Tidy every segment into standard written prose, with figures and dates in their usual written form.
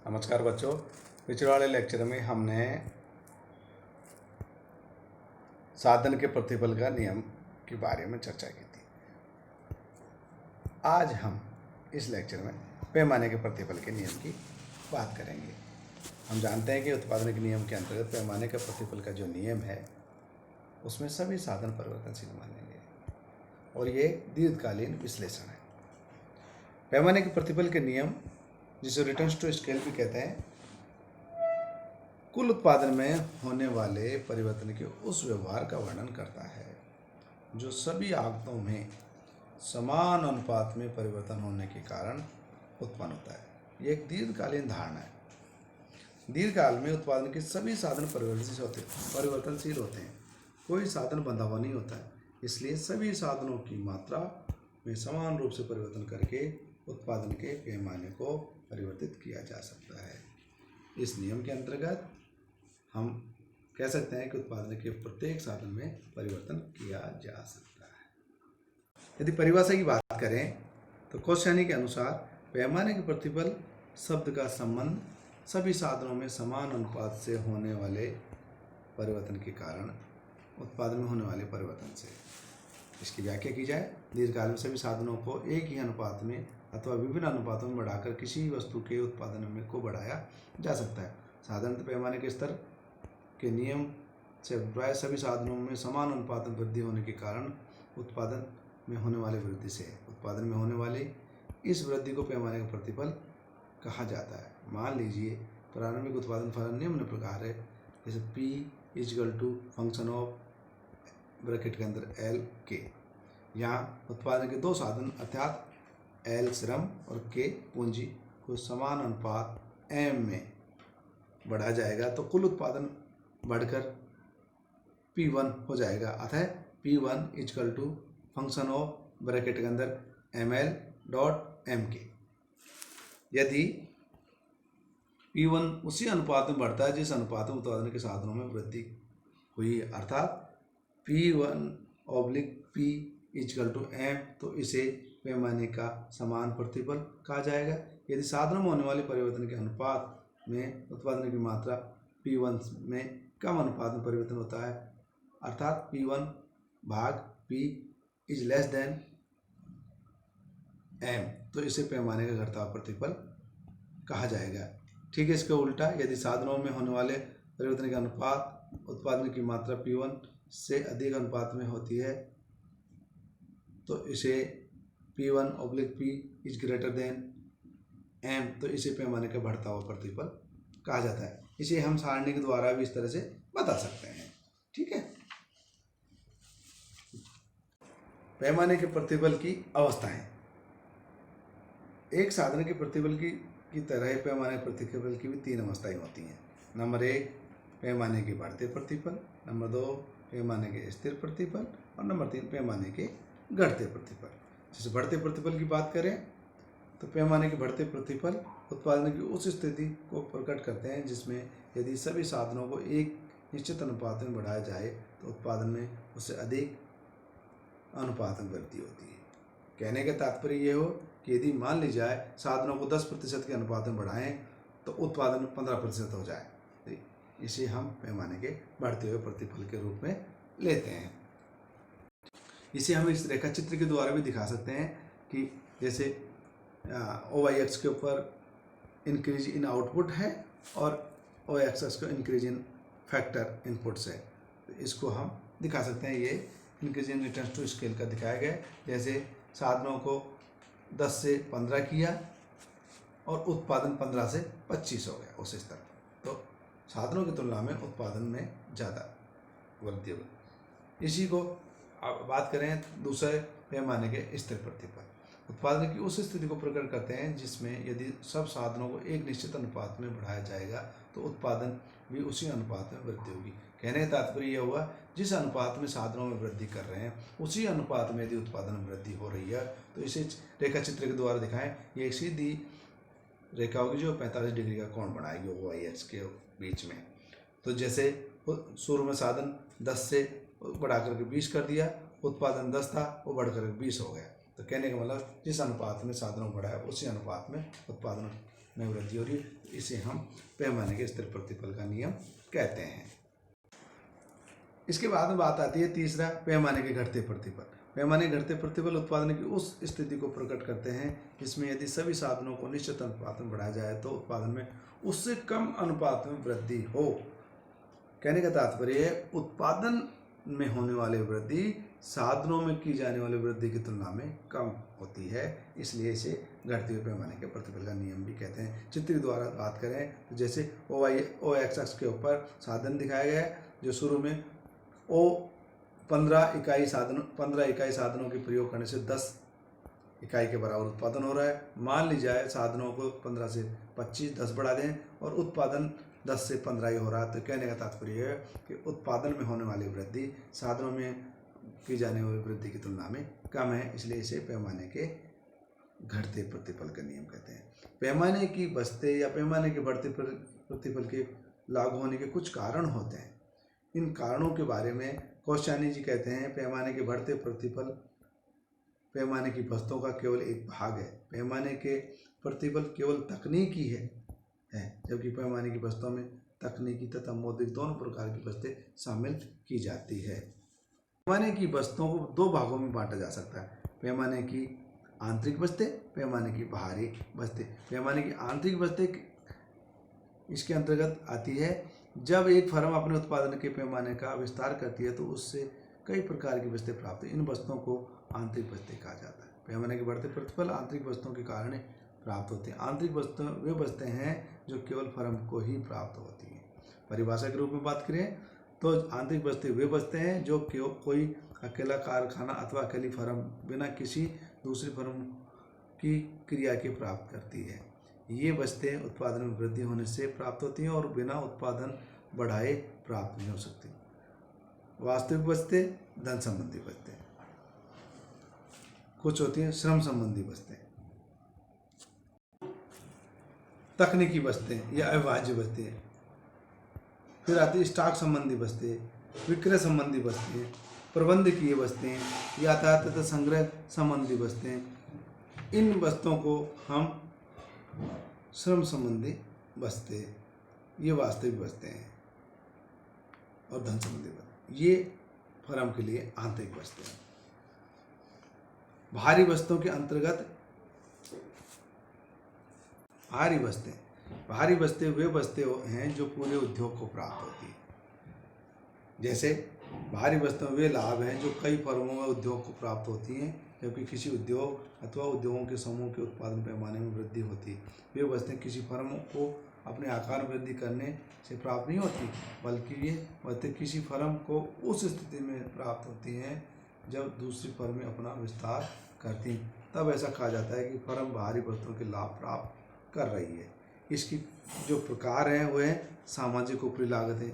नमस्कार बच्चों। पिछले वाले लेक्चर में हमने साधन के प्रतिफल का नियम के बारे में चर्चा की थी। आज हम इस लेक्चर में पैमाने के प्रतिफल के नियम की बात करेंगे। हम जानते हैं कि उत्पादन के नियम के अंतर्गत पैमाने का प्रतिफल का जो नियम है उसमें सभी साधन परिवर्तनशील मानेंगे और ये दीर्घकालीन विश्लेषण है। पैमाने के प्रतिफल के नियम, जिसे रिटर्न्स टू स्केल भी कहते हैं, कुल उत्पादन में होने वाले परिवर्तन के उस व्यवहार का वर्णन करता है जो सभी आगतों में समान अनुपात में परिवर्तन होने के कारण उत्पन्न होता है। यह एक दीर्घकालीन धारणा है। दीर्घकाल में उत्पादन के सभी साधन परिवर्तनशील होते हैं। कोई साधन बंधा हुआ नहीं होता है, इसलिए सभी साधनों की मात्रा में समान रूप से परिवर्तन करके उत्पादन के पैमाने को परिवर्तित किया जा सकता है। इस नियम के अंतर्गत हम कह सकते हैं कि उत्पादन के प्रत्येक साधन में परिवर्तन किया जा सकता है। यदि परिभाषा की बात करें तो कोश्यानी के अनुसार पैमाने के प्रतिफल शब्द का संबंध सभी साधनों में समान अनुपात से होने वाले परिवर्तन के कारण उत्पादन में होने वाले परिवर्तन से। इसकी व्याख्या की जाए, दीर्घकाल में सभी साधनों को एक ही अनुपात में अथवा विभिन्न अनुपातों में बढ़ाकर किसी वस्तु के उत्पादन में को बढ़ाया जा सकता है। साधारणतः पैमाने के स्तर के नियम से प्राय सभी साधनों में समान अनुपात में वृद्धि होने के कारण उत्पादन में होने वाली वृद्धि से उत्पादन में होने वाली इस वृद्धि को पैमाने का प्रतिफल कहा जाता है। मान लीजिए प्रारंभिक उत्पादन फलन निम्न प्रकार है, जैसे P = फंक्शन ऑफ ब्रैकेट के अंदर L K। यहाँ उत्पादन के दो साधन अर्थात L श्रम और K पूंजी को समान अनुपात M में बढ़ा जाएगा तो कुल उत्पादन बढ़कर P1 हो जाएगा। अतः P1 = फंक्शन ऑफ ब्रैकेट के अंदर ML.MK। यदि P1 उसी अनुपात में बढ़ता है जिस अनुपात में उत्पादन के साधनों में वृद्धि हुई, अर्थात P1/P = M, तो इसे पैमाने का समान प्रतिफल कहा जाएगा। यदि साधनों में होने वाले परिवर्तन के अनुपात में उत्पादन की मात्रा P1 में कम अनुपात में परिवर्तन होता है, अर्थात P1/P < M, तो इसे पैमाने का घटता प्रतिफल कहा जाएगा। ठीक है, इसका उल्टा, यदि साधनों में होने वाले परिवर्तन के अनुपात उत्पादन की मात्रा P1 से अधिक अनुपात में होती है तो इसे P1/P < M, तो इसे पैमाने का बढ़ता हुआ प्रतिफल कहा जाता है। इसे हम सारणी के द्वारा भी इस तरह से बता सकते हैं। ठीक है। पैमाने के प्रतिफल की अवस्थाएं। एक साधन के प्रतिफल की तरह पैमाने के प्रतिफल की भी 3 अवस्थाएं होती हैं। नंबर 1 पैमाने के बढ़ते प्रतिफल, नंबर 2 पैमाने के स्थिर प्रतिफल और नंबर 3 पैमाने के घटते प्रतिफल। जैसे बढ़ते प्रतिफल की बात करें तो पैमाने के बढ़ते प्रतिफल उत्पादन की उस स्थिति को प्रकट करते हैं जिसमें यदि सभी साधनों को एक निश्चित अनुपात में बढ़ाया जाए तो उत्पादन में उससे अधिक अनुपात में वृद्धि होती है। कहने का तात्पर्य यह हो कि यदि मान ली जाए साधनों को 10% के अनुपात में बढ़ाएं तो उत्पादन 15% हो जाए, तो इसे हम पैमाने के बढ़ते हुए प्रतिफल के रूप में लेते हैं। इसे हम इस रेखा चित्र के द्वारा भी दिखा सकते हैं कि जैसे OY-X के ऊपर इंक्रीज इन आउटपुट है और OX-X को इंक्रीज इन फैक्टर इनपुट्स है, तो इसको हम दिखा सकते हैं। ये increase in returns to scale का दिखाया गया है। जैसे साधनों को 10 से 15 किया और उत्पादन 15 से 25 हो गया उस स्तर पर, तो साधनों की तुलना में उत्पादन में ज़्यादा वृद्धि हुई। इसी को अब बात करें दूसरे पैमाने के स्थिर प्रतिफल, उत्पादन की उस स्थिति को प्रकट करते हैं जिसमें यदि सब साधनों को एक निश्चित अनुपात में बढ़ाया जाएगा तो उत्पादन भी उसी अनुपात में वृद्धि होगी। कहने का तात्पर्य यह हुआ, जिस अनुपात में साधनों में वृद्धि कर रहे हैं उसी अनुपात में यदि उत्पादन में वृद्धि हो रही है तो इसे रेखा चित्र के द्वारा दिखाएं। ये एक सीधी रेखा होगी जो 45 डिग्री का कोण बनाएगी OY-X के बीच में। तो जैसे शुरू में साधन 10 से बढ़ा करके 20 कर दिया, उत्पादन 10 था वो बढ़ कर 20 हो गया, तो कहने का मतलब जिस अनुपात में साधनों बढ़ाया उसी अनुपात में उत्पादन में वृद्धि हो रही है, इसे हम पैमाने के स्थिर प्रतिफल का नियम कहते हैं। इसके बाद में बात आती है तीसरा, पैमाने के घटते प्रतिफल। पैमाने के घटते प्रतिफल उत्पादन की उस स्थिति को प्रकट करते हैं जिसमें यदि सभी साधनों को निश्चित अनुपात में बढ़ाया जाए तो उत्पादन में उससे कम अनुपात में वृद्धि हो। कहने का तात्पर्य है उत्पादन में होने वाली वृद्धि साधनों में की जाने वाली वृद्धि की तुलना में कम होती है, इसलिए इसे घटते हुए पैमाने के प्रतिफल का नियम भी कहते हैं। चित्र द्वारा बात करें तो जैसे ओ एक्स अक्ष के ऊपर साधन दिखाया गया है, जो शुरू में 15 इकाई साधनों के प्रयोग करने से 10 इकाई के बराबर उत्पादन हो रहा है। मान ली जाए साधनों को 15 से 25 10 बढ़ा दें और उत्पादन 10 से 15 ही हो रहा है, तो कहने का तात्पर्य है कि उत्पादन में होने वाली वृद्धि साधनों में की जाने वाली वृद्धि की तुलना में कम है, इसलिए इसे पैमाने के घटते प्रतिफल का नियम कहते हैं। पैमाने की बस्ते या पैमाने के बढ़ते प्रतिफल के लागू होने के कुछ कारण होते हैं। इन कारणों के बारे में कोश्यानी जी कहते हैं, पैमाने के बढ़ते प्रतिफल पैमाने की वस्तुओं का केवल एक भाग है। पैमाने के प्रतिफल केवल तकनीकी है, जबकि पैमाने की वस्तुओं में तकनीकी तथा मौद्रिक दोनों प्रकार की वस्तुएं शामिल की जाती है। पैमाने की वस्तुओं को दो भागों में बांटा जा सकता है, पैमाने की आंतरिक वस्तुएं, पैमाने की बाहरी वस्तुएं। पैमाने की आंतरिक वस्तुएं इसके अंतर्गत आती है जब एक फर्म अपने उत्पादन के पैमाने का विस्तार करती है तो उससे कई प्रकार की वस्तुएं प्राप्त है। इन वस्तुओं को आंतरिक वस्तुएं कहा जाता है। पैमाने के बढ़ते प्रतिफल आंतरिक वस्तुओं के कारण प्राप्त होते हैं। आंतरिक वस्तुएं वे वस्तुएं हैं जो केवल फर्म को ही प्राप्त होती हैं। परिभाषा के रूप में बात करें तो आंतरिक वस्तुएं वे वस्तुएं हैं जो कोई अकेला कारखाना अथवा अकेली फर्म बिना किसी दूसरी फर्म की क्रिया के प्राप्त करती है। ये वस्तुएं उत्पादन में वृद्धि होने से प्राप्त होती हैं और बिना उत्पादन बढ़ाए प्राप्त नहीं हो सकती। वास्तविक वस्तुएं धन संबंधी वस्तुएं, कुछ होती हैं श्रम संबंधी वस्तुएं, तकनीकी वस्तुएं या अविभाज्य वस्तुएं, फिर आती है स्टॉक संबंधी वस्तुएं, विक्रय संबंधी वस्तुएं, प्रबंधकीय वस्तुएं, यातायात तथा संग्रह संबंधी वस्तुएं। इन वस्तुओं को हम श्रम संबंधी वस्तुएं, ये वास्तविक वस्तुएं हैं, और धन संबंधी वस्तुएं ये फर्म के लिए आंतरिक वस्तुएं हैं। भारी वस्तुओं के अंतर्गत भारी वस्तुएं वे वस्तुएं हैं जो पूरे उद्योग को प्राप्त होती है। जैसे भारी वस्तुएं वे लाभ हैं जो कई फर्मों में उद्योग को प्राप्त होती हैं, जबकि किसी उद्योग अथवा उद्योगों के समूह के उत्पादन पैमाने में वृद्धि होती है। वे वस्तुएं किसी फर्म को अपने आकार में वृद्धि करने से प्राप्त नहीं होती, बल्कि ये वस्तुएं किसी फर्म को उस स्थिति में प्राप्त होती हैं जब दूसरी फर्में अपना विस्तार करती हैं। तब ऐसा कहा जाता है कि फर्म बाहरी वस्तुओं के लाभ प्राप्त कर रही है। इसकी जो प्रकार हैं वह है सामाजिक ऊपरी लागतें,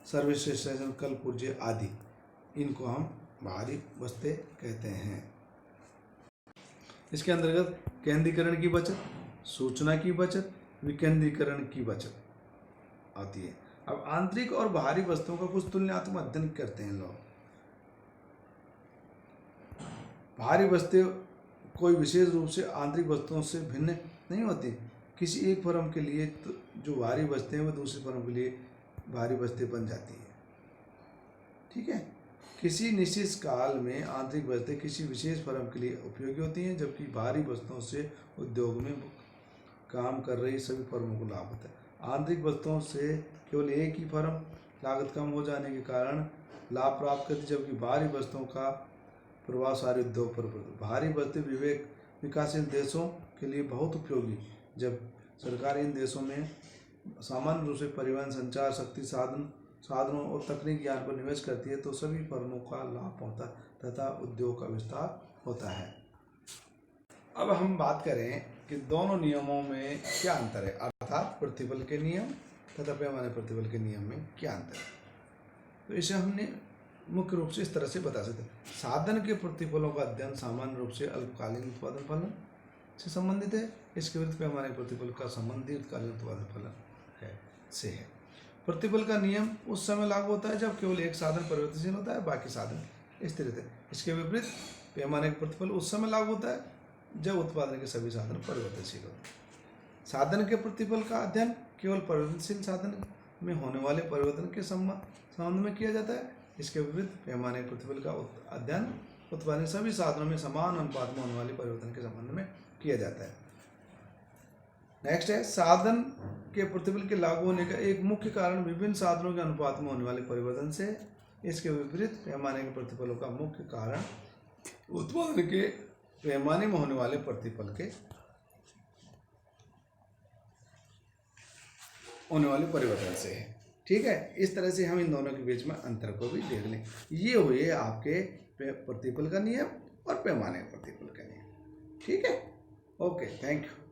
सर्विस स्टेशन, कल पुर्जे आदि। इनको हम बाहरी वस्तुएं कहते हैं। इसके अंतर्गत केंद्रीकरण की बचत, सूचना की बचत, विकेंद्रीकरण की बचत आती है। अब आंतरिक और बाहरी वस्तुओं का कुछ तुलनात्मक अध्ययन करते हैं लोग। बाहरी वस्तुएं कोई विशेष रूप से आंतरिक वस्तुओं से भिन्न नहीं होती। किसी एक फर्म के लिए तो जो बाहरी वस्तुएं हैं वह दूसरी फर्म के लिए बाहरी वस्तुएं बन जाती है। ठीक है, किसी निश्चित काल में आंतरिक वस्तुएं किसी विशेष फर्म के लिए उपयोगी होती हैं, जबकि बाहरी वस्तुओं से उद्योग में काम कर रही सभी फर्मों को लाभ होता है। आंतरिक वस्तुओं से केवल एक ही फर्म लागत कम हो जाने के कारण लाभ प्राप्त करती, जबकि बाहरी वस्तुओं का प्रभाव सारे उद्योग पर पड़ता है। बाहरी वस्तुएं विकासशील देशों के लिए बहुत उपयोगी। जब सरकार इन देशों में सामान्य रूप से परिवहन, संचार, शक्ति साधनों और तकनीक ज्ञान पर निवेश करती है तो सभी फर्मों का लाभ पहुंचता तथा उद्योग का विस्तार होता है। अब हम बात करें कि दोनों नियमों में क्या अंतर है, अर्थात प्रतिफल के नियम तथा पैमाने प्रतिफल के नियम में क्या अंतर है। तो इसे हमने मुख्य रूप से इस तरह से बता सकते हैं। साधन के प्रतिफलों का अध्ययन सामान्य रूप से अल्पकालीन उत्पादन फलन से संबंधित है। इसके विरुद्ध पैमाने प्रतिफल का संबंध दीर्घकालीन उत्पादन फलन से है। प्रतिफल का नियम उस समय लागू होता है जब केवल एक साधन परिवर्तनशील होता है, बाकी साधन स्थिर रहते हैं। इसके विपरीत पैमाने का प्रतिफल उस समय लागू होता है जब उत्पादन के सभी साधन परिवर्तनशील होते हैं। साधन के प्रतिफल का अध्ययन केवल परिवर्तनशील साधन में होने वाले परिवर्तन के संबंध में किया जाता है। इसके विपरीत पैमाने के प्रतिफल का अध्ययन उत्पादन सभी साधनों में समान अनुपात में होने वाले परिवर्तन के संबंध में किया जाता है। नेक्स्ट है, साधन के प्रतिफल के लागू होने का एक मुख्य कारण विभिन्न साधनों के अनुपात में होने वाले परिवर्तन से। इसके विपरीत पैमाने के प्रतिफलों का मुख्य कारण उत्पादन के पैमाने में होने वाले प्रतिफल के होने वाले परिवर्तन से है। ठीक है, इस तरह से हम इन दोनों के बीच में अंतर को भी देख लें। ये हुए आपके प्रतिफल का नियम और पैमाने के प्रतिफल का नियम। ठीक है, ओके, थैंक यू।